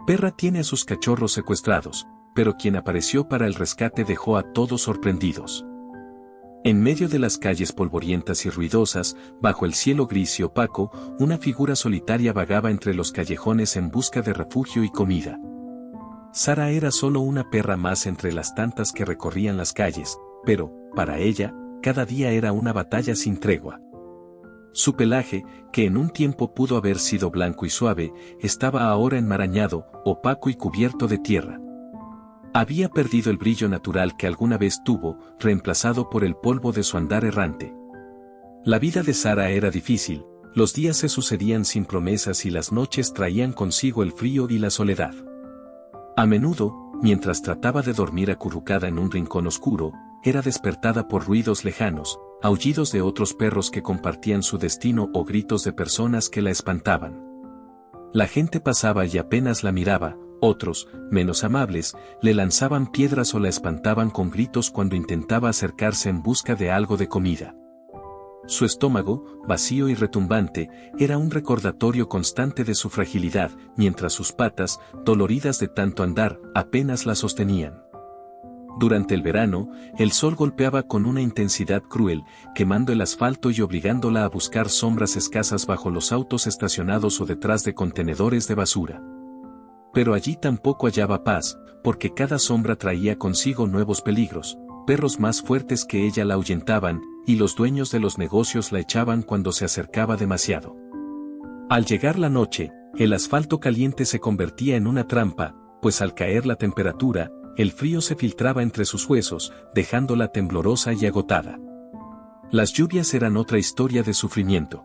Perra tiene a sus cachorros secuestrados, pero quien apareció para el rescate dejó a todos sorprendidos. En medio de las calles polvorientas y ruidosas, bajo el cielo gris y opaco, una figura solitaria vagaba entre los callejones en busca de refugio y comida. Sara era solo una perra más entre las tantas que recorrían las calles, pero, para ella, cada día era una batalla sin tregua. Su pelaje, que en un tiempo pudo haber sido blanco y suave, estaba ahora enmarañado, opaco y cubierto de tierra. Había perdido el brillo natural que alguna vez tuvo, reemplazado por el polvo de su andar errante. La vida de Sara era difícil, los días se sucedían sin promesas y las noches traían consigo el frío y la soledad. A menudo, mientras trataba de dormir acurrucada en un rincón oscuro, era despertada por ruidos lejanos, aullidos de otros perros que compartían su destino o gritos de personas que la espantaban. La gente pasaba y apenas la miraba, otros, menos amables, le lanzaban piedras o la espantaban con gritos cuando intentaba acercarse en busca de algo de comida. Su estómago, vacío y retumbante, era un recordatorio constante de su fragilidad, mientras sus patas, doloridas de tanto andar, apenas la sostenían. Durante el verano, el sol golpeaba con una intensidad cruel, quemando el asfalto y obligándola a buscar sombras escasas bajo los autos estacionados o detrás de contenedores de basura. Pero allí tampoco hallaba paz, porque cada sombra traía consigo nuevos peligros, perros más fuertes que ella la ahuyentaban, y los dueños de los negocios la echaban cuando se acercaba demasiado. Al llegar la noche, el asfalto caliente se convertía en una trampa, pues al caer la temperatura, el frío se filtraba entre sus huesos, dejándola temblorosa y agotada. Las lluvias eran otra historia de sufrimiento.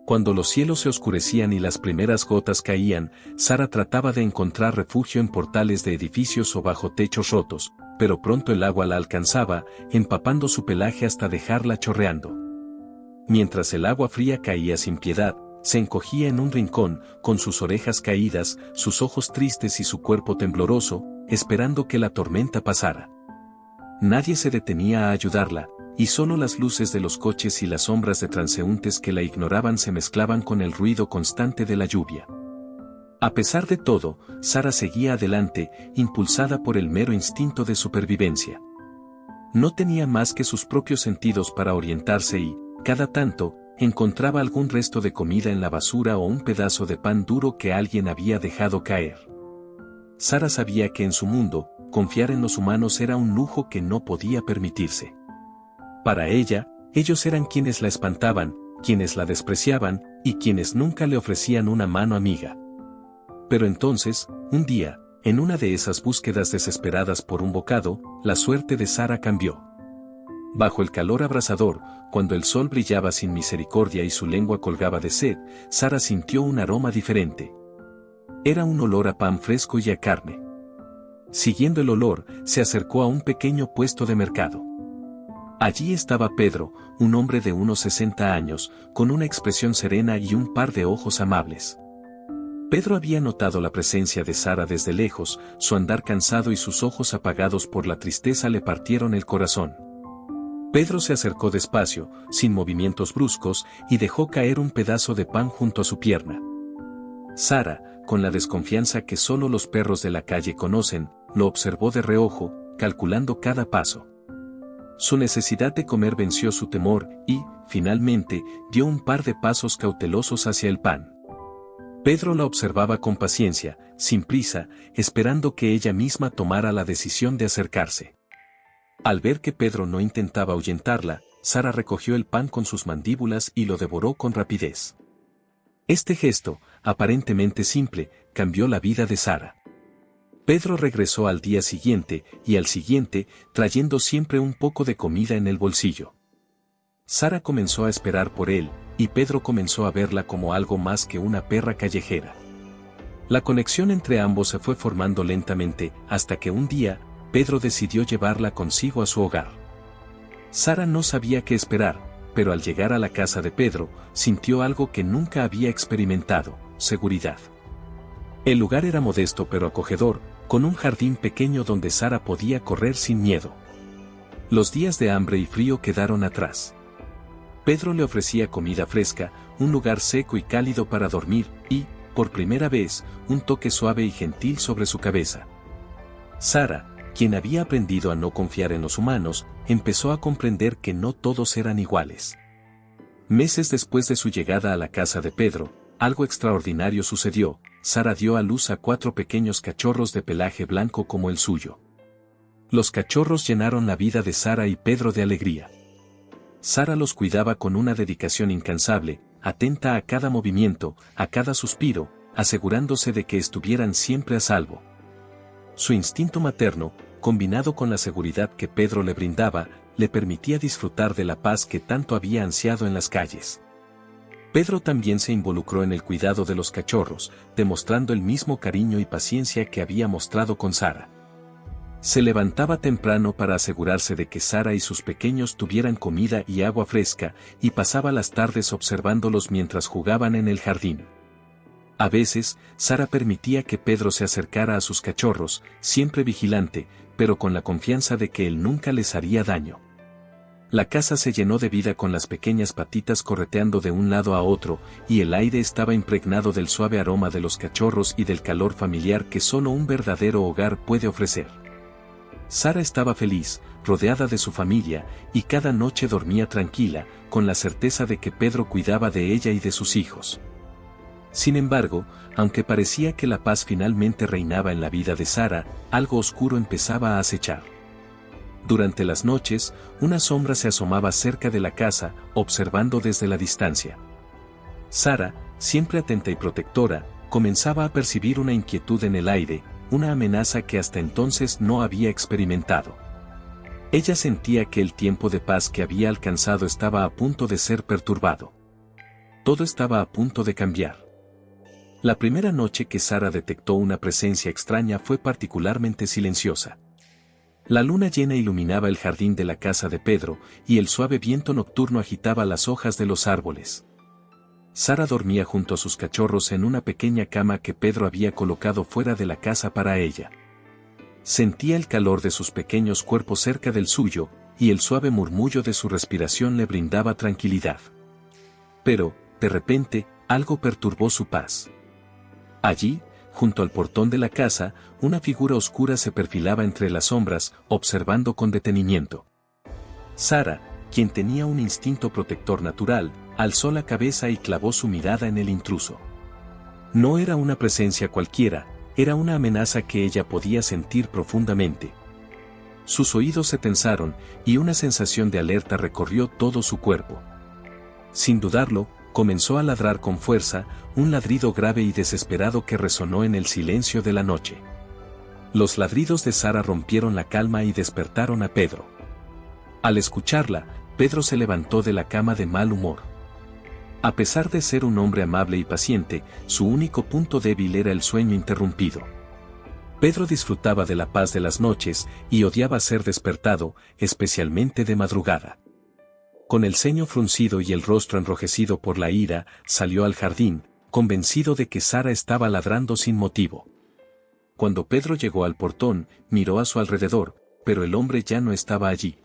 Cuando los cielos se oscurecían y las primeras gotas caían, Sara trataba de encontrar refugio en portales de edificios o bajo techos rotos, pero pronto el agua la alcanzaba, empapando su pelaje hasta dejarla chorreando. Mientras el agua fría caía sin piedad, se encogía en un rincón, con sus orejas caídas, sus ojos tristes y su cuerpo tembloroso, esperando que la tormenta pasara. Nadie se detenía a ayudarla, y solo las luces de los coches y las sombras de transeúntes que la ignoraban se mezclaban con el ruido constante de la lluvia. A pesar de todo, Sara seguía adelante, impulsada por el mero instinto de supervivencia. No tenía más que sus propios sentidos para orientarse y, cada tanto, encontraba algún resto de comida en la basura o un pedazo de pan duro que alguien había dejado caer. Sara sabía que en su mundo, confiar en los humanos era un lujo que no podía permitirse. Para ella, ellos eran quienes la espantaban, quienes la despreciaban, y quienes nunca le ofrecían una mano amiga. Pero entonces, un día, en una de esas búsquedas desesperadas por un bocado, la suerte de Sara cambió. Bajo el calor abrasador, cuando el sol brillaba sin misericordia y su lengua colgaba de sed, Sara sintió un aroma diferente. Era un olor a pan fresco y a carne. Siguiendo el olor, se acercó a un pequeño puesto de mercado. Allí estaba Pedro, un hombre de unos 60 años, con una expresión serena y un par de ojos amables. Pedro había notado la presencia de Sara desde lejos, su andar cansado y sus ojos apagados por la tristeza le partieron el corazón. Pedro se acercó despacio, sin movimientos bruscos, y dejó caer un pedazo de pan junto a su pierna. Sara, con la desconfianza que solo los perros de la calle conocen, lo observó de reojo, calculando cada paso. Su necesidad de comer venció su temor y, finalmente, dio un par de pasos cautelosos hacia el pan. Pedro la observaba con paciencia, sin prisa, esperando que ella misma tomara la decisión de acercarse. Al ver que Pedro no intentaba ahuyentarla, Sara recogió el pan con sus mandíbulas y lo devoró con rapidez. Este gesto, aparentemente simple, cambió la vida de Sara. Pedro regresó al día siguiente, y al siguiente, trayendo siempre un poco de comida en el bolsillo. Sara comenzó a esperar por él, y Pedro comenzó a verla como algo más que una perra callejera. La conexión entre ambos se fue formando lentamente, hasta que un día, Pedro decidió llevarla consigo a su hogar. Sara no sabía qué esperar, pero al llegar a la casa de Pedro, sintió algo que nunca había experimentado: seguridad. El lugar era modesto pero acogedor, con un jardín pequeño donde Sara podía correr sin miedo. Los días de hambre y frío quedaron atrás. Pedro le ofrecía comida fresca, un lugar seco y cálido para dormir, y, por primera vez, un toque suave y gentil sobre su cabeza. Sara, quien había aprendido a no confiar en los humanos, empezó a comprender que no todos eran iguales. Meses después de su llegada a la casa de Pedro, algo extraordinario sucedió. Sara dio a luz a 4 pequeños cachorros de pelaje blanco como el suyo. Los cachorros llenaron la vida de Sara y Pedro de alegría. Sara los cuidaba con una dedicación incansable, atenta a cada movimiento, a cada suspiro, asegurándose de que estuvieran siempre a salvo. Su instinto materno, combinado con la seguridad que Pedro le brindaba, le permitía disfrutar de la paz que tanto había ansiado en las calles. Pedro también se involucró en el cuidado de los cachorros, demostrando el mismo cariño y paciencia que había mostrado con Sara. Se levantaba temprano para asegurarse de que Sara y sus pequeños tuvieran comida y agua fresca, y pasaba las tardes observándolos mientras jugaban en el jardín. A veces, Sara permitía que Pedro se acercara a sus cachorros, siempre vigilante, pero con la confianza de que él nunca les haría daño. La casa se llenó de vida con las pequeñas patitas correteando de un lado a otro, y el aire estaba impregnado del suave aroma de los cachorros y del calor familiar que solo un verdadero hogar puede ofrecer. Sara estaba feliz, rodeada de su familia, y cada noche dormía tranquila, con la certeza de que Pedro cuidaba de ella y de sus hijos. Sin embargo, aunque parecía que la paz finalmente reinaba en la vida de Sara, algo oscuro empezaba a acechar. Durante las noches, una sombra se asomaba cerca de la casa, observando desde la distancia. Sara, siempre atenta y protectora, comenzaba a percibir una inquietud en el aire, una amenaza que hasta entonces no había experimentado. Ella sentía que el tiempo de paz que había alcanzado estaba a punto de ser perturbado. Todo estaba a punto de cambiar. La primera noche que Sara detectó una presencia extraña fue particularmente silenciosa. La luna llena iluminaba el jardín de la casa de Pedro, y el suave viento nocturno agitaba las hojas de los árboles. Sara dormía junto a sus cachorros en una pequeña cama que Pedro había colocado fuera de la casa para ella. Sentía el calor de sus pequeños cuerpos cerca del suyo, y el suave murmullo de su respiración le brindaba tranquilidad. Pero, de repente, algo perturbó su paz. Allí, junto al portón de la casa, una figura oscura se perfilaba entre las sombras, observando con detenimiento. Sara, quien tenía un instinto protector natural, alzó la cabeza y clavó su mirada en el intruso. No era una presencia cualquiera, era una amenaza que ella podía sentir profundamente. Sus oídos se tensaron, y una sensación de alerta recorrió todo su cuerpo. Sin dudarlo, comenzó a ladrar con fuerza, un ladrido grave y desesperado que resonó en el silencio de la noche. Los ladridos de Sara rompieron la calma y despertaron a Pedro. Al escucharla, Pedro se levantó de la cama de mal humor. A pesar de ser un hombre amable y paciente, su único punto débil era el sueño interrumpido. Pedro disfrutaba de la paz de las noches y odiaba ser despertado, especialmente de madrugada. Con el ceño fruncido y el rostro enrojecido por la ira, salió al jardín, convencido de que Sara estaba ladrando sin motivo. Cuando Pedro llegó al portón, miró a su alrededor, pero el hombre ya no estaba allí.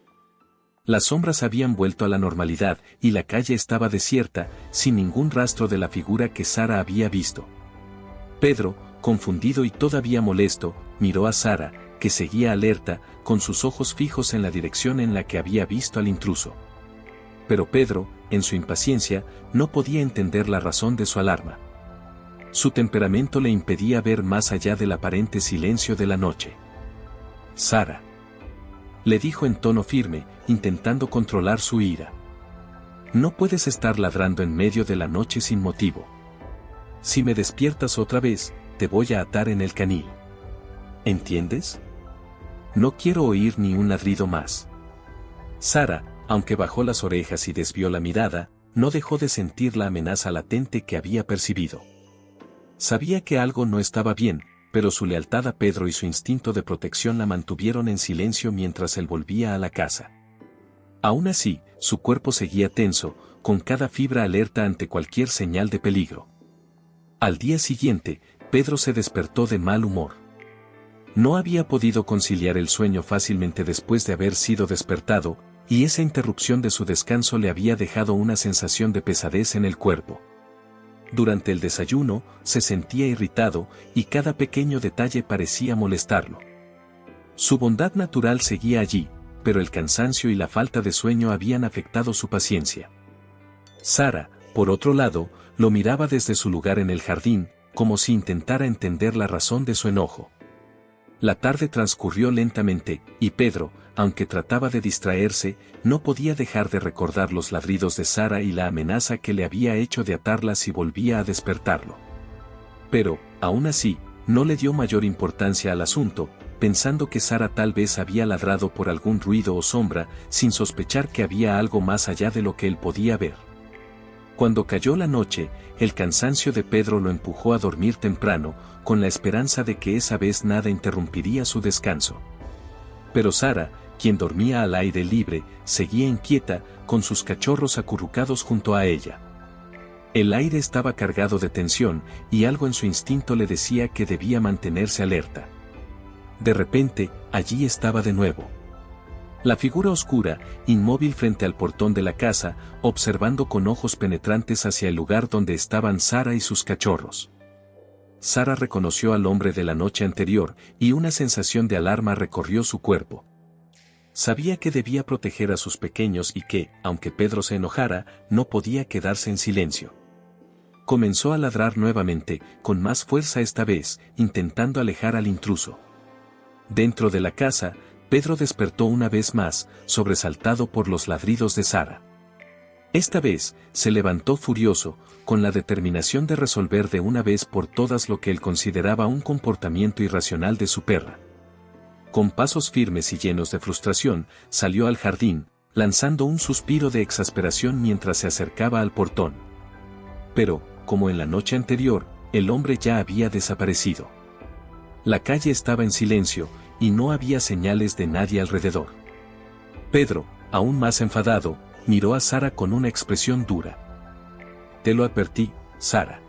Las sombras habían vuelto a la normalidad y la calle estaba desierta, sin ningún rastro de la figura que Sara había visto. Pedro, confundido y todavía molesto, miró a Sara, que seguía alerta, con sus ojos fijos en la dirección en la que había visto al intruso. Pero Pedro, en su impaciencia, no podía entender la razón de su alarma. Su temperamento le impedía ver más allá del aparente silencio de la noche. «Sara», le dijo en tono firme, intentando controlar su ira. «No puedes estar ladrando en medio de la noche sin motivo. Si me despiertas otra vez, te voy a atar en el canil. ¿Entiendes? No quiero oír ni un ladrido más». Sara, aunque bajó las orejas y desvió la mirada, no dejó de sentir la amenaza latente que había percibido. Sabía que algo no estaba bien, pero su lealtad a Pedro y su instinto de protección la mantuvieron en silencio mientras él volvía a la casa. Aún así, su cuerpo seguía tenso, con cada fibra alerta ante cualquier señal de peligro. Al día siguiente, Pedro se despertó de mal humor. No había podido conciliar el sueño fácilmente después de haber sido despertado, y esa interrupción de su descanso le había dejado una sensación de pesadez en el cuerpo. Durante el desayuno, se sentía irritado, y cada pequeño detalle parecía molestarlo. Su bondad natural seguía allí, pero el cansancio y la falta de sueño habían afectado su paciencia. Sara, por otro lado, lo miraba desde su lugar en el jardín, como si intentara entender la razón de su enojo. La tarde transcurrió lentamente, y Pedro, aunque trataba de distraerse, no podía dejar de recordar los ladridos de Sara y la amenaza que le había hecho de atarla si volvía a despertarlo. Pero, aún así, no le dio mayor importancia al asunto, pensando que Sara tal vez había ladrado por algún ruido o sombra, sin sospechar que había algo más allá de lo que él podía ver. Cuando cayó la noche, el cansancio de Pedro lo empujó a dormir temprano, con la esperanza de que esa vez nada interrumpiría su descanso. Pero Sara, quien dormía al aire libre, seguía inquieta, con sus cachorros acurrucados junto a ella. El aire estaba cargado de tensión, y algo en su instinto le decía que debía mantenerse alerta. De repente, allí estaba de nuevo. La figura oscura, inmóvil frente al portón de la casa, observando con ojos penetrantes hacia el lugar donde estaban Sara y sus cachorros. Sara reconoció al hombre de la noche anterior, y una sensación de alarma recorrió su cuerpo. Sabía que debía proteger a sus pequeños y que, aunque Pedro se enojara, no podía quedarse en silencio. Comenzó a ladrar nuevamente, con más fuerza esta vez, intentando alejar al intruso. Dentro de la casa, Pedro despertó una vez más, sobresaltado por los ladridos de Sara. Esta vez, se levantó furioso, con la determinación de resolver de una vez por todas lo que él consideraba un comportamiento irracional de su perra. Con pasos firmes y llenos de frustración, salió al jardín, lanzando un suspiro de exasperación mientras se acercaba al portón. Pero, como en la noche anterior, el hombre ya había desaparecido. La calle estaba en silencio, y no había señales de nadie alrededor. Pedro, aún más enfadado, miró a Sara con una expresión dura. «Te lo advertí, Sara»,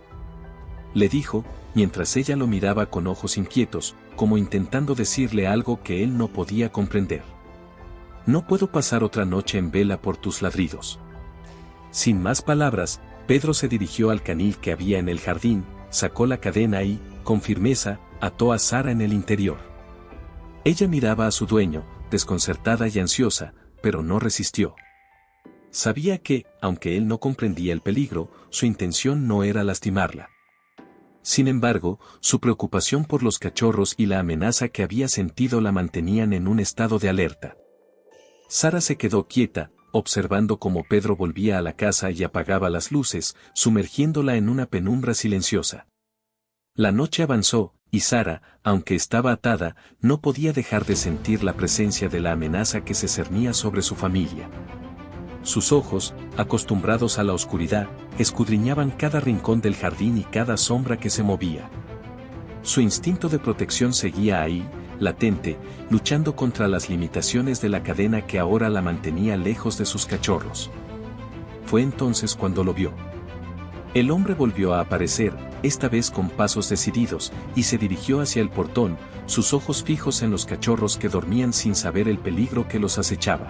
le dijo, mientras ella lo miraba con ojos inquietos, como intentando decirle algo que él no podía comprender. «No puedo pasar otra noche en vela por tus ladridos». Sin más palabras, Pedro se dirigió al canil que había en el jardín, sacó la cadena y, con firmeza, ató a Sara en el interior. Ella miraba a su dueño, desconcertada y ansiosa, pero no resistió. Sabía que, aunque él no comprendía el peligro, su intención no era lastimarla. Sin embargo, su preocupación por los cachorros y la amenaza que había sentido la mantenían en un estado de alerta. Sara se quedó quieta, observando cómo Pedro volvía a la casa y apagaba las luces, sumergiéndola en una penumbra silenciosa. La noche avanzó, y Sara, aunque estaba atada, no podía dejar de sentir la presencia de la amenaza que se cernía sobre su familia. Sus ojos, acostumbrados a la oscuridad, escudriñaban cada rincón del jardín y cada sombra que se movía. Su instinto de protección seguía ahí, latente, luchando contra las limitaciones de la cadena que ahora la mantenía lejos de sus cachorros. Fue entonces cuando lo vio. El hombre volvió a aparecer, esta vez con pasos decididos, y se dirigió hacia el portón, sus ojos fijos en los cachorros que dormían sin saber el peligro que los acechaba.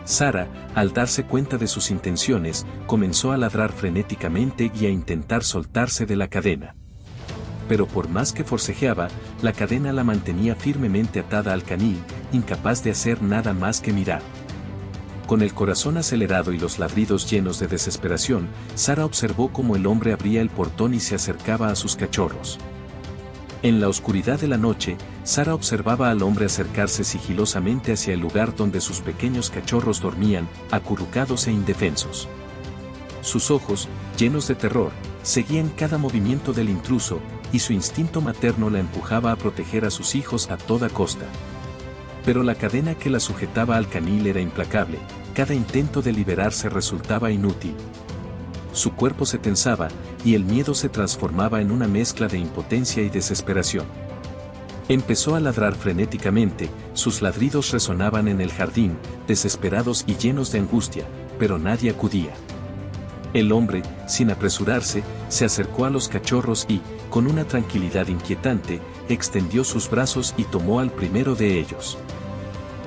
Sara, al darse cuenta de sus intenciones, comenzó a ladrar frenéticamente y a intentar soltarse de la cadena. Pero por más que forcejeaba, la cadena la mantenía firmemente atada al canil, incapaz de hacer nada más que mirar. Con el corazón acelerado y los ladridos llenos de desesperación, Sara observó cómo el hombre abría el portón y se acercaba a sus cachorros. En la oscuridad de la noche, Sara observaba al hombre acercarse sigilosamente hacia el lugar donde sus pequeños cachorros dormían, acurrucados e indefensos. Sus ojos, llenos de terror, seguían cada movimiento del intruso, y su instinto materno la empujaba a proteger a sus hijos a toda costa. Pero la cadena que la sujetaba al canil era implacable, cada intento de liberarse resultaba inútil. Su cuerpo se tensaba, y el miedo se transformaba en una mezcla de impotencia y desesperación. Empezó a ladrar frenéticamente, sus ladridos resonaban en el jardín, desesperados y llenos de angustia, pero nadie acudía. El hombre, sin apresurarse, se acercó a los cachorros y, con una tranquilidad inquietante, extendió sus brazos y tomó al primero de ellos.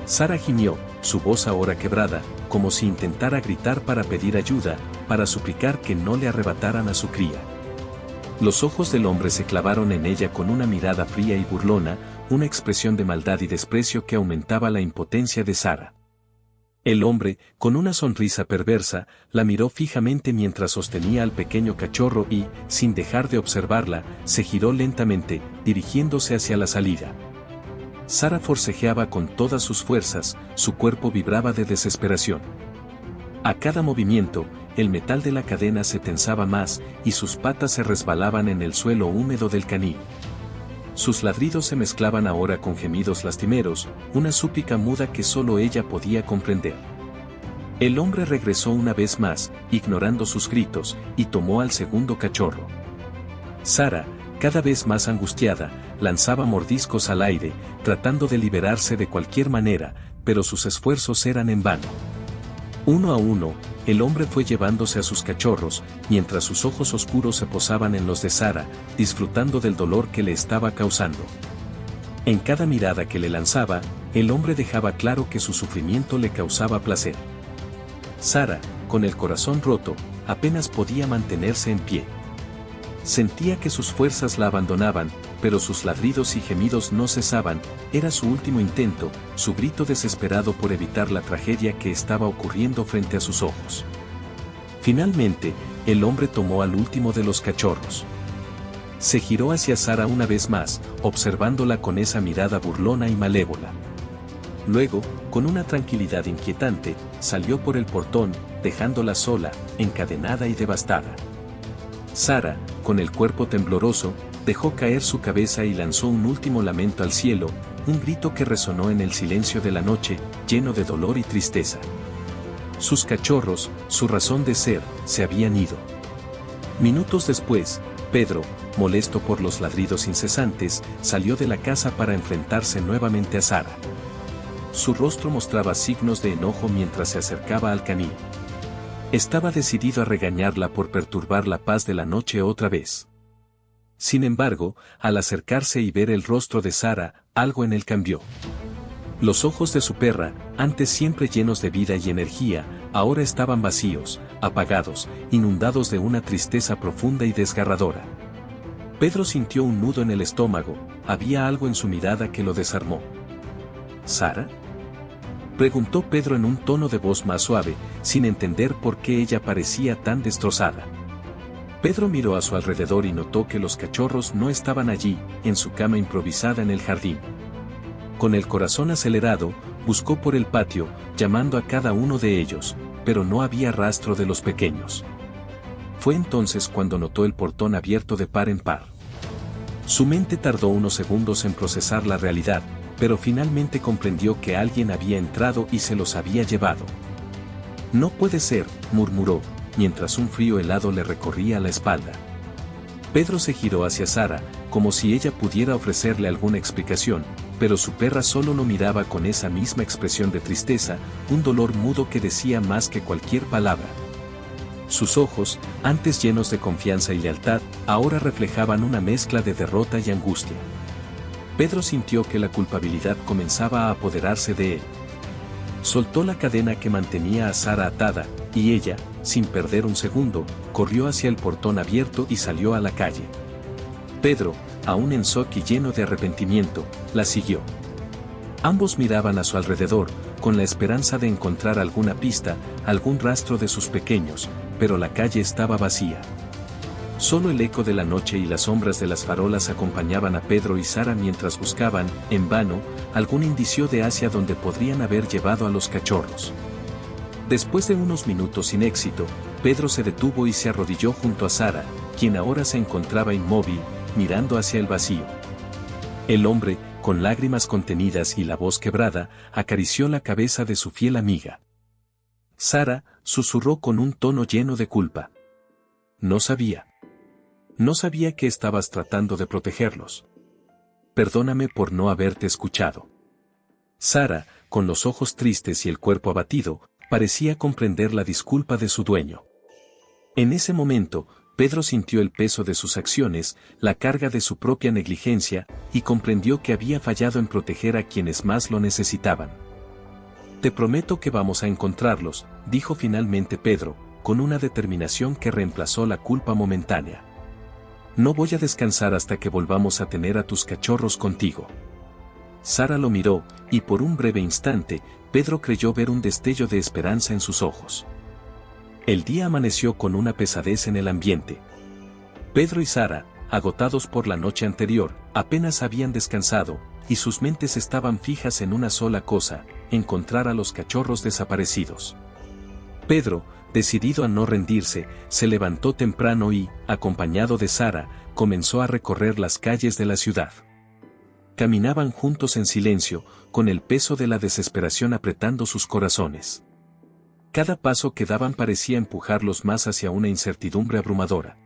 Sara gimió, su voz ahora quebrada, como si intentara gritar para pedir ayuda, para suplicar que no le arrebataran a su cría. Los ojos del hombre se clavaron en ella con una mirada fría y burlona, una expresión de maldad y desprecio que aumentaba la impotencia de Sara. El hombre, con una sonrisa perversa, la miró fijamente mientras sostenía al pequeño cachorro y, sin dejar de observarla, se giró lentamente, dirigiéndose hacia la salida. Sara forcejeaba con todas sus fuerzas, su cuerpo vibraba de desesperación. A cada movimiento, el metal de la cadena se tensaba más, y sus patas se resbalaban en el suelo húmedo del canil. Sus ladridos se mezclaban ahora con gemidos lastimeros, una súplica muda que solo ella podía comprender. El hombre regresó una vez más, ignorando sus gritos, y tomó al segundo cachorro. Sara, cada vez más angustiada, lanzaba mordiscos al aire, tratando de liberarse de cualquier manera, pero sus esfuerzos eran en vano. Uno a uno, el hombre fue llevándose a sus cachorros, mientras sus ojos oscuros se posaban en los de Sara, disfrutando del dolor que le estaba causando. En cada mirada que le lanzaba, el hombre dejaba claro que su sufrimiento le causaba placer. Sara, con el corazón roto, apenas podía mantenerse en pie. Sentía que sus fuerzas la abandonaban, pero sus ladridos y gemidos no cesaban, era su último intento, su grito desesperado por evitar la tragedia que estaba ocurriendo frente a sus ojos. Finalmente, el hombre tomó al último de los cachorros. Se giró hacia Sara una vez más, observándola con esa mirada burlona y malévola. Luego, con una tranquilidad inquietante, salió por el portón, dejándola sola, encadenada y devastada. Sara, con el cuerpo tembloroso, dejó caer su cabeza y lanzó un último lamento al cielo, un grito que resonó en el silencio de la noche, lleno de dolor y tristeza. Sus cachorros, su razón de ser, se habían ido. Minutos después, Pedro, molesto por los ladridos incesantes, salió de la casa para enfrentarse nuevamente a Sara. Su rostro mostraba signos de enojo mientras se acercaba al canil. Estaba decidido a regañarla por perturbar la paz de la noche otra vez. Sin embargo, al acercarse y ver el rostro de Sara, algo en él cambió. Los ojos de su perra, antes siempre llenos de vida y energía, ahora estaban vacíos, apagados, inundados de una tristeza profunda y desgarradora. Pedro sintió un nudo en el estómago, había algo en su mirada que lo desarmó. ¿Sara?, preguntó Pedro en un tono de voz más suave, sin entender por qué ella parecía tan destrozada. Pedro miró a su alrededor y notó que los cachorros no estaban allí, en su cama improvisada en el jardín. Con el corazón acelerado, buscó por el patio, llamando a cada uno de ellos, pero no había rastro de los pequeños. Fue entonces cuando notó el portón abierto de par en par. Su mente tardó unos segundos en procesar la realidad, pero finalmente comprendió que alguien había entrado y se los había llevado. No puede ser, murmuró, mientras un frío helado le recorría la espalda. Pedro se giró hacia Sara, como si ella pudiera ofrecerle alguna explicación, pero su perra solo lo miraba con esa misma expresión de tristeza, un dolor mudo que decía más que cualquier palabra. Sus ojos, antes llenos de confianza y lealtad, ahora reflejaban una mezcla de derrota y angustia. Pedro sintió que la culpabilidad comenzaba a apoderarse de él. Soltó la cadena que mantenía a Sara atada, y ella, sin perder un segundo, corrió hacia el portón abierto y salió a la calle. Pedro, aún en shock y lleno de arrepentimiento, la siguió. Ambos miraban a su alrededor, con la esperanza de encontrar alguna pista, algún rastro de sus pequeños, pero la calle estaba vacía. Solo el eco de la noche y las sombras de las farolas acompañaban a Pedro y Sara mientras buscaban, en vano, algún indicio de hacia donde podrían haber llevado a los cachorros. Después de unos minutos sin éxito, Pedro se detuvo y se arrodilló junto a Sara, quien ahora se encontraba inmóvil, mirando hacia el vacío. El hombre, con lágrimas contenidas y la voz quebrada, acarició la cabeza de su fiel amiga. Sara, susurró con un tono lleno de culpa. No sabía que estabas tratando de protegerlos. Perdóname por no haberte escuchado. Sara, con los ojos tristes y el cuerpo abatido, parecía comprender la disculpa de su dueño. En ese momento, Pedro sintió el peso de sus acciones, la carga de su propia negligencia, y comprendió que había fallado en proteger a quienes más lo necesitaban. Te prometo que vamos a encontrarlos, dijo finalmente Pedro, con una determinación que reemplazó la culpa momentánea. No voy a descansar hasta que volvamos a tener a tus cachorros contigo. Sara lo miró, y por un breve instante, Pedro creyó ver un destello de esperanza en sus ojos. El día amaneció con una pesadez en el ambiente. Pedro y Sara, agotados por la noche anterior, apenas habían descansado, y sus mentes estaban fijas en una sola cosa: encontrar a los cachorros desaparecidos. Pedro, decidido a no rendirse, se levantó temprano y, acompañado de Sara, comenzó a recorrer las calles de la ciudad. Caminaban juntos en silencio, con el peso de la desesperación apretando sus corazones. Cada paso que daban parecía empujarlos más hacia una incertidumbre abrumadora.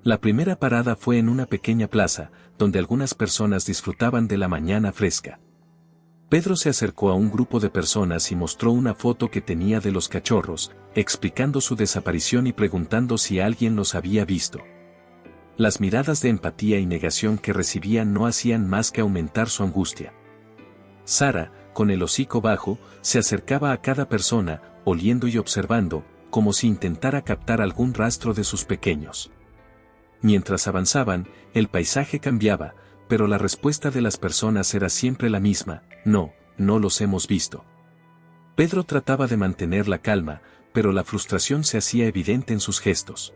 La primera parada fue en una pequeña plaza, donde algunas personas disfrutaban de la mañana fresca. Pedro se acercó a un grupo de personas y mostró una foto que tenía de los cachorros, explicando su desaparición y preguntando si alguien los había visto. Las miradas de empatía y negación que recibían no hacían más que aumentar su angustia. Sara, con el hocico bajo, se acercaba a cada persona, oliendo y observando, como si intentara captar algún rastro de sus pequeños. Mientras avanzaban, el paisaje cambiaba, pero la respuesta de las personas era siempre la misma: no, no los hemos visto. Pedro trataba de mantener la calma, pero la frustración se hacía evidente en sus gestos.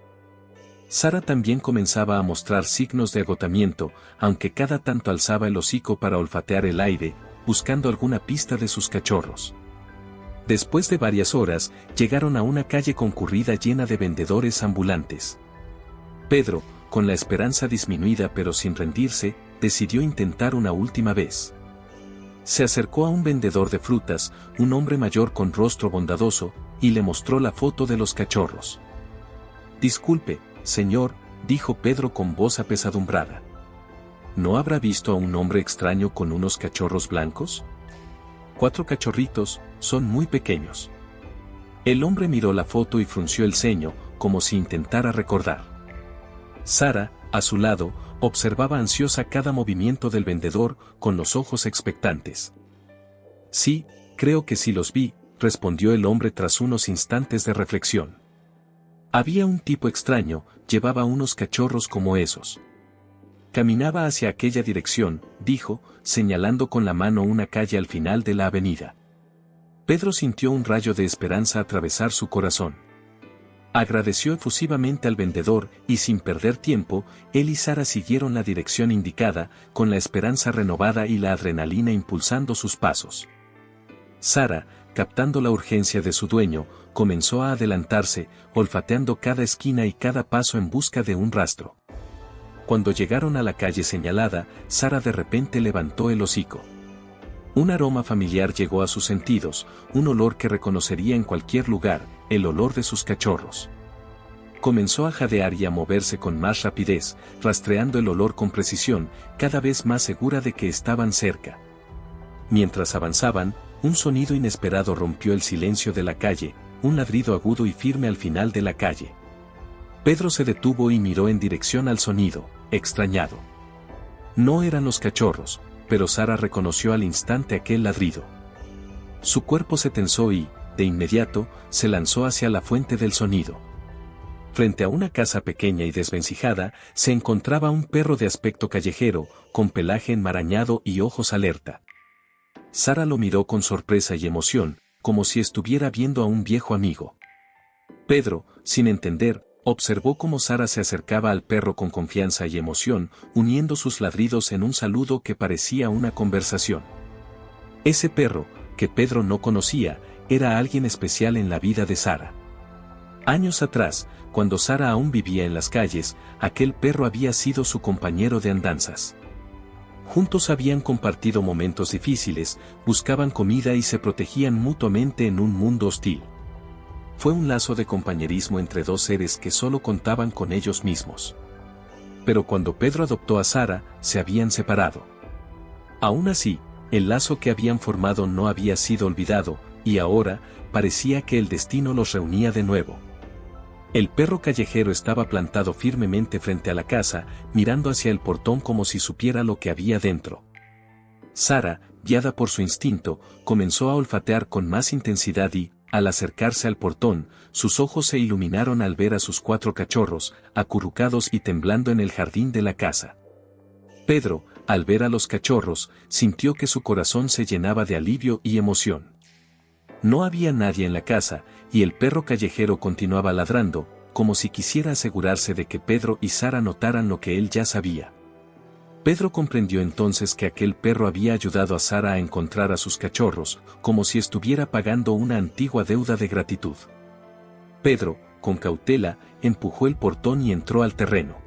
Sara también comenzaba a mostrar signos de agotamiento, aunque cada tanto alzaba el hocico para olfatear el aire, buscando alguna pista de sus cachorros. Después de varias horas, llegaron a una calle concurrida llena de vendedores ambulantes. Pedro, con la esperanza disminuida pero sin rendirse, decidió intentar una última vez. Se acercó a un vendedor de frutas, un hombre mayor con rostro bondadoso, y le mostró la foto de los cachorros. «Disculpe, señor», dijo Pedro con voz apesadumbrada. «¿No habrá visto a un hombre extraño con unos cachorros blancos? 4 cachorritos, son muy pequeños». El hombre miró la foto y frunció el ceño, como si intentara recordar. Sara, a su lado, observaba ansiosa cada movimiento del vendedor, con los ojos expectantes. «Sí, creo que sí los vi», respondió el hombre tras unos instantes de reflexión. Había un tipo extraño, llevaba unos cachorros como esos. Caminaba hacia aquella dirección, dijo, señalando con la mano una calle al final de la avenida. Pedro sintió un rayo de esperanza atravesar su corazón. Agradeció efusivamente al vendedor, y sin perder tiempo, él y Sara siguieron la dirección indicada, con la esperanza renovada y la adrenalina impulsando sus pasos. Sara, captando la urgencia de su dueño, comenzó a adelantarse, olfateando cada esquina y cada paso en busca de un rastro. Cuando llegaron a la calle señalada, Sara de repente levantó el hocico. Un aroma familiar llegó a sus sentidos, un olor que reconocería en cualquier lugar, el olor de sus cachorros. Comenzó a jadear y a moverse con más rapidez, rastreando el olor con precisión, cada vez más segura de que estaban cerca. Mientras avanzaban, un sonido inesperado rompió el silencio de la calle, un ladrido agudo y firme al final de la calle. Pedro se detuvo y miró en dirección al sonido, extrañado. No eran los cachorros, pero Sara reconoció al instante aquel ladrido. Su cuerpo se tensó y, de inmediato, se lanzó hacia la fuente del sonido. Frente a una casa pequeña y desvencijada, se encontraba un perro de aspecto callejero, con pelaje enmarañado y ojos alerta. Sara lo miró con sorpresa y emoción, como si estuviera viendo a un viejo amigo. Pedro, sin entender, observó cómo Sara se acercaba al perro con confianza y emoción, uniendo sus ladridos en un saludo que parecía una conversación. Ese perro, que Pedro no conocía, era alguien especial en la vida de Sara. Años atrás, cuando Sara aún vivía en las calles, aquel perro había sido su compañero de andanzas. Juntos habían compartido momentos difíciles, buscaban comida y se protegían mutuamente en un mundo hostil. Fue un lazo de compañerismo entre dos seres que solo contaban con ellos mismos. Pero cuando Pedro adoptó a Sara, se habían separado. Aún así, el lazo que habían formado no había sido olvidado, y ahora, parecía que el destino los reunía de nuevo. El perro callejero estaba plantado firmemente frente a la casa, mirando hacia el portón como si supiera lo que había dentro. Sara, guiada por su instinto, comenzó a olfatear con más intensidad y, al acercarse al portón, sus ojos se iluminaron al ver a sus 4 cachorros, acurrucados y temblando en el jardín de la casa. Pedro, al ver a los cachorros, sintió que su corazón se llenaba de alivio y emoción. No había nadie en la casa, y el perro callejero continuaba ladrando, como si quisiera asegurarse de que Pedro y Sara notaran lo que él ya sabía. Pedro comprendió entonces que aquel perro había ayudado a Sara a encontrar a sus cachorros, como si estuviera pagando una antigua deuda de gratitud. Pedro, con cautela, empujó el portón y entró al terreno.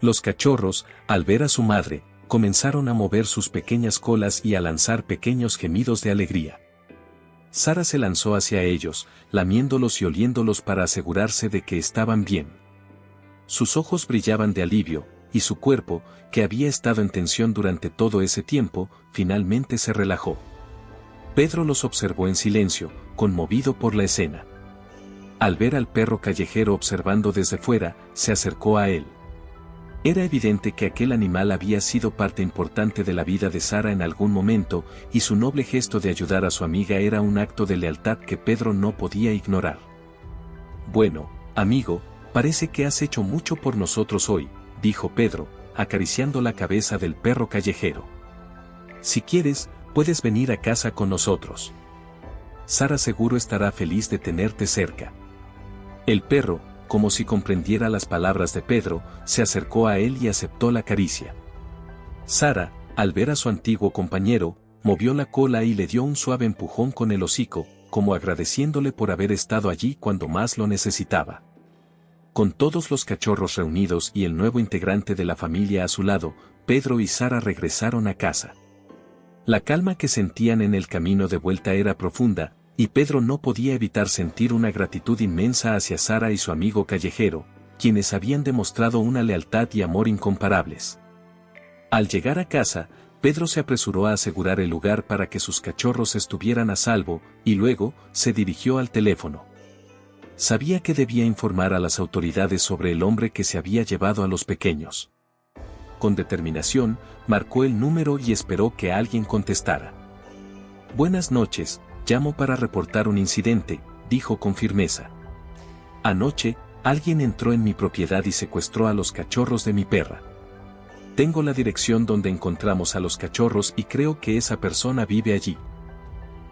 Los cachorros, al ver a su madre, comenzaron a mover sus pequeñas colas y a lanzar pequeños gemidos de alegría. Sara se lanzó hacia ellos, lamiéndolos y oliéndolos para asegurarse de que estaban bien. Sus ojos brillaban de alivio, y su cuerpo, que había estado en tensión durante todo ese tiempo, finalmente se relajó. Pedro los observó en silencio, conmovido por la escena. Al ver al perro callejero observando desde fuera, se acercó a él. Era evidente que aquel animal había sido parte importante de la vida de Sara en algún momento, y su noble gesto de ayudar a su amiga era un acto de lealtad que Pedro no podía ignorar. «Bueno, amigo, parece que has hecho mucho por nosotros hoy», dijo Pedro, acariciando la cabeza del perro callejero. «Si quieres, puedes venir a casa con nosotros. Sara seguro estará feliz de tenerte cerca». El perro, como si comprendiera las palabras de Pedro, se acercó a él y aceptó la caricia. Sara, al ver a su antiguo compañero, movió la cola y le dio un suave empujón con el hocico, como agradeciéndole por haber estado allí cuando más lo necesitaba. Con todos los cachorros reunidos y el nuevo integrante de la familia a su lado, Pedro y Sara regresaron a casa. La calma que sentían en el camino de vuelta era profunda, y Pedro no podía evitar sentir una gratitud inmensa hacia Sara y su amigo callejero, quienes habían demostrado una lealtad y amor incomparables. Al llegar a casa, Pedro se apresuró a asegurar el lugar para que sus cachorros estuvieran a salvo, y luego, se dirigió al teléfono. Sabía que debía informar a las autoridades sobre el hombre que se había llevado a los pequeños. Con determinación, marcó el número y esperó que alguien contestara. «Buenas noches, llamo para reportar un incidente», dijo con firmeza. «Anoche, alguien entró en mi propiedad y secuestró a los cachorros de mi perra. Tengo la dirección donde encontramos a los cachorros y creo que esa persona vive allí».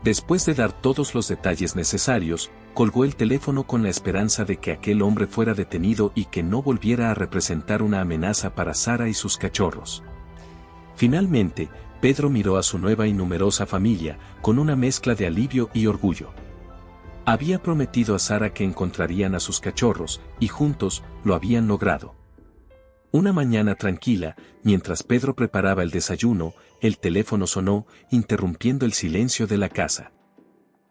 Después de dar todos los detalles necesarios, colgó el teléfono con la esperanza de que aquel hombre fuera detenido y que no volviera a representar una amenaza para Sara y sus cachorros. Finalmente, Pedro miró a su nueva y numerosa familia, con una mezcla de alivio y orgullo. Había prometido a Sara que encontrarían a sus cachorros, y juntos, lo habían logrado. Una mañana tranquila, mientras Pedro preparaba el desayuno, el teléfono sonó, interrumpiendo el silencio de la casa.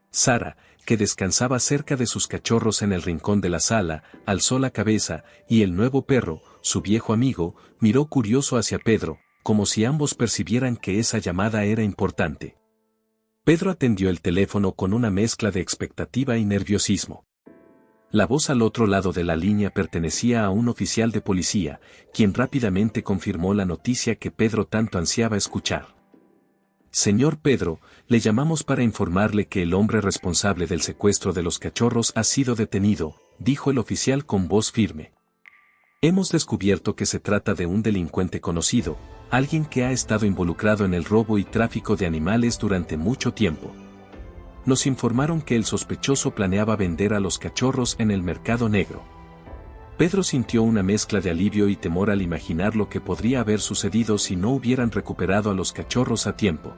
Sara, que descansaba cerca de sus cachorros en el rincón de la sala, alzó la cabeza, y el nuevo perro, su viejo amigo, miró curioso hacia Pedro, como si ambos percibieran que esa llamada era importante. Pedro atendió el teléfono con una mezcla de expectativa y nerviosismo. La voz al otro lado de la línea pertenecía a un oficial de policía, quien rápidamente confirmó la noticia que Pedro tanto ansiaba escuchar. «Señor Pedro, le llamamos para informarle que el hombre responsable del secuestro de los cachorros ha sido detenido», dijo el oficial con voz firme. «Hemos descubierto que se trata de un delincuente conocido, alguien que ha estado involucrado en el robo y tráfico de animales durante mucho tiempo. Nos informaron que el sospechoso planeaba vender a los cachorros en el mercado negro». Pedro sintió una mezcla de alivio y temor al imaginar lo que podría haber sucedido si no hubieran recuperado a los cachorros a tiempo.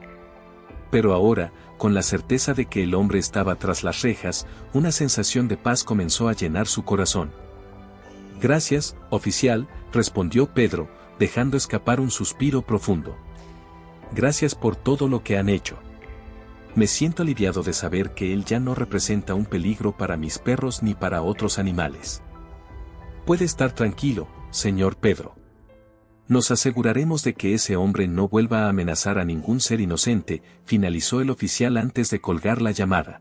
Pero ahora, con la certeza de que el hombre estaba tras las rejas, una sensación de paz comenzó a llenar su corazón. «Gracias, oficial», respondió Pedro, dejando escapar un suspiro profundo. «Gracias por todo lo que han hecho. Me siento aliviado de saber que él ya no representa un peligro para mis perros ni para otros animales. Puede estar tranquilo, señor Pedro. Nos aseguraremos de que ese hombre no vuelva a amenazar a ningún ser inocente», finalizó el oficial antes de colgar la llamada.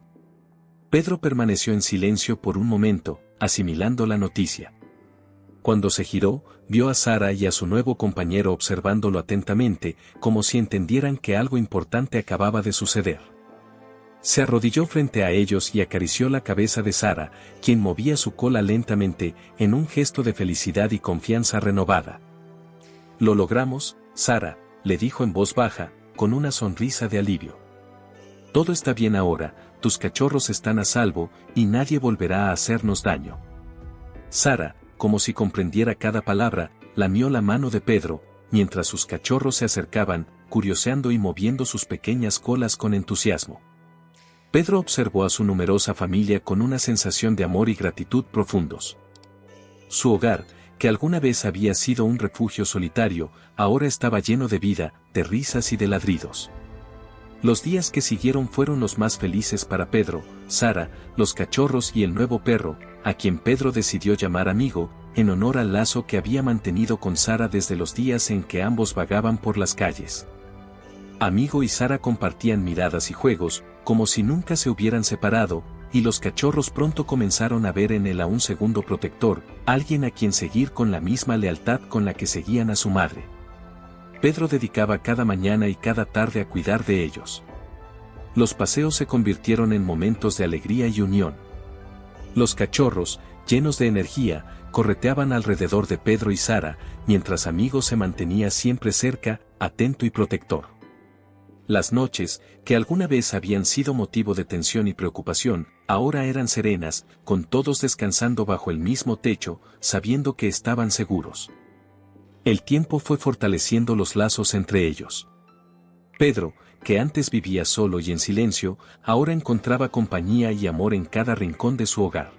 Pedro permaneció en silencio por un momento, asimilando la noticia. Cuando se giró, vio a Sara y a su nuevo compañero observándolo atentamente, como si entendieran que algo importante acababa de suceder. Se arrodilló frente a ellos y acarició la cabeza de Sara, quien movía su cola lentamente, en un gesto de felicidad y confianza renovada. «Lo logramos, Sara», le dijo en voz baja, con una sonrisa de alivio. «Todo está bien ahora, tus cachorros están a salvo, y nadie volverá a hacernos daño». Sara, como si comprendiera cada palabra, lamió la mano de Pedro, mientras sus cachorros se acercaban, curioseando y moviendo sus pequeñas colas con entusiasmo. Pedro observó a su numerosa familia con una sensación de amor y gratitud profundos. Su hogar, que alguna vez había sido un refugio solitario, ahora estaba lleno de vida, de risas y de ladridos. Los días que siguieron fueron los más felices para Pedro, Sara, los cachorros y el nuevo perro, a quien Pedro decidió llamar amigo, en honor al lazo que había mantenido con Sara desde los días en que ambos vagaban por las calles. Amigo y Sara compartían miradas y juegos, como si nunca se hubieran separado, y los cachorros pronto comenzaron a ver en él a un segundo protector, alguien a quien seguir con la misma lealtad con la que seguían a su madre. Pedro dedicaba cada mañana y cada tarde a cuidar de ellos. Los paseos se convirtieron en momentos de alegría y unión. Los cachorros, llenos de energía, correteaban alrededor de Pedro y Sara, mientras Amigo se mantenía siempre cerca, atento y protector. Las noches, que alguna vez habían sido motivo de tensión y preocupación, ahora eran serenas, con todos descansando bajo el mismo techo, sabiendo que estaban seguros. El tiempo fue fortaleciendo los lazos entre ellos. Pedro, que antes vivía solo y en silencio, ahora encontraba compañía y amor en cada rincón de su hogar.